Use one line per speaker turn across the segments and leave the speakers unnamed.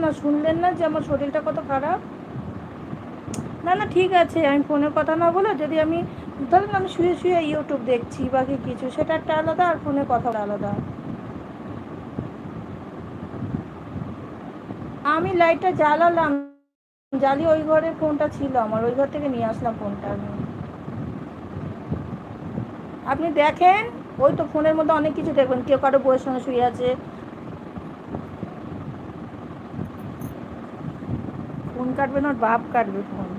না, শুনলেন না যে আমার শরীরটা কত খারাপ? না না ঠিক আছে, আমি ফোনে কথা না বলে যদি আমি ধরুন আমি শুয়ে শুয়ে ইউটিউব দেখছি বা কি কিছু, সেটা একটা আলাদা, আর ফোনে কথা আলাদা। আমি লাইটটা জ্বালালাম, জ্বালিয়ে ওই ঘরের ফোনটা ছিল আমার, ওই ঘর থেকে নিয়ে আসলাম ফোনটা আমি। আপনি দেখেন, ওই তো ফোনের মধ্যে অনেক কিছু দেখবেন, কেউ কারো বউয়ের সঙ্গে শুয়ে আছে। ফোন কাটবে না, ওর বাপ কাটবে ফোন।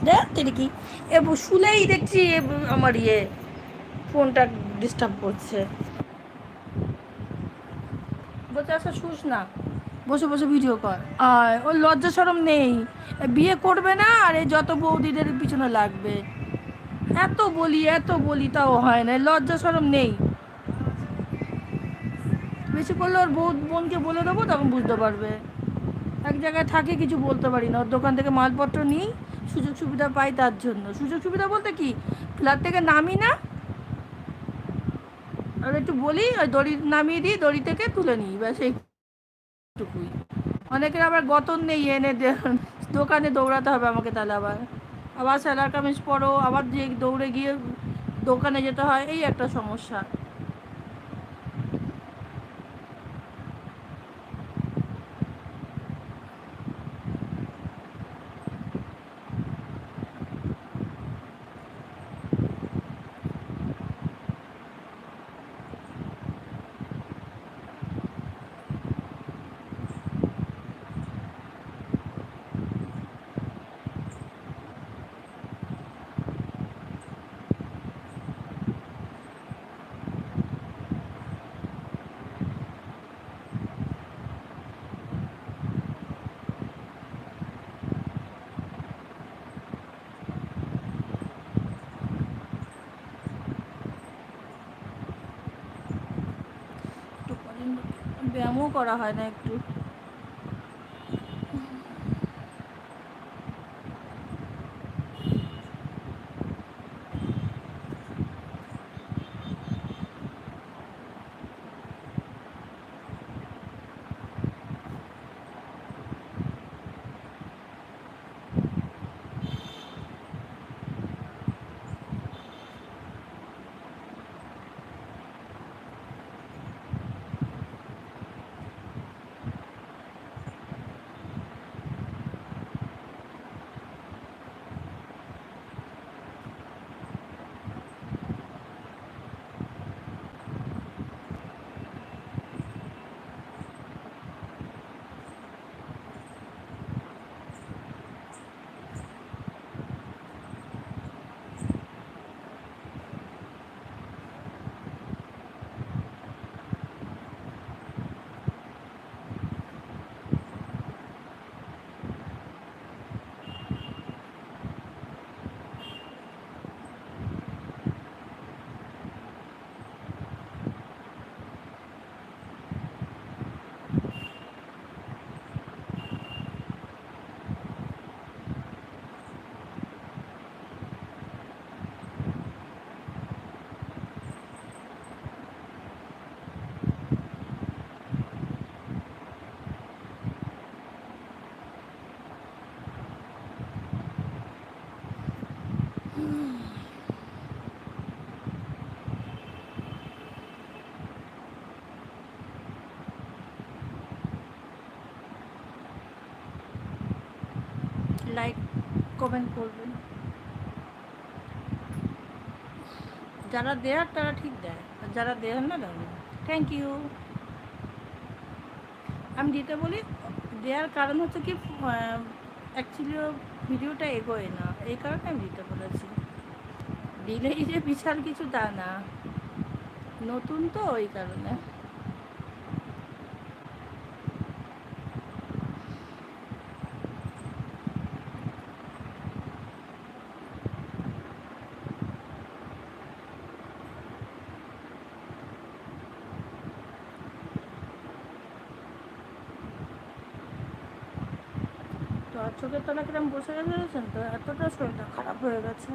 দেখ কি এ শুলেই দেখছি আমার ফোনটা ডিস্টার্ব করছে। বলছে আচ্ছা শুস না, বসে বসে ভিডিও কর। আর ওর লজ্জা শরম নেই, বিয়ে করবে না আর এই যত বৌদিদের পিছনে লাগবে। এত বলি তাও হয় না, লজ্জা শরম নেই। বেশি করলে ওর বোনকে বলে দেবো, তখন বুঝতে পারবে। এক জায়গায় থাকে, কিছু বলতে পারি না, ওর দোকান থেকে মালপত্র নিই, সুযোগ সুবিধা পাই তার জন্য। সুযোগ সুবিধা বলতে কি, ফ্ল্যাট থেকে নামি না, আর একটু বলি ওই দড়ি নামিয়ে দিই, দড়ি থেকে তুলে নিই, ব্যাস এইটুকুই। অনেকের আবার গতন নেই এনে দোকানে দৌড়াতে হবে আমাকে, তাহলে আবার আবার স্যালার কামিজ পরো, আবার যে দৌড়ে গিয়ে দোকানে যেতে হয়, এই একটা সমস্যা। একটু ব্যায়ামও করা হয় না একটু। লাইক কমেন্ট করবেন, যারা দেয়ার তারা ঠিক দেয়, আর যারা দেয় না দেয় না। Thank you. আমি দিতে বলি, দেওয়ার কারণ হচ্ছে কি, অ্যাকচুয়ালি ভিডিওটা এগোয় না, এই কারণে আমি দিতে বলেছি। দিলেই যে বিশাল কিছু তা না, নতুন তো ওই কারণে। তো আর চোখের তলা কিরম বসে গেছেন তো, এতটা শরীরটা খারাপ হয়ে গেছে।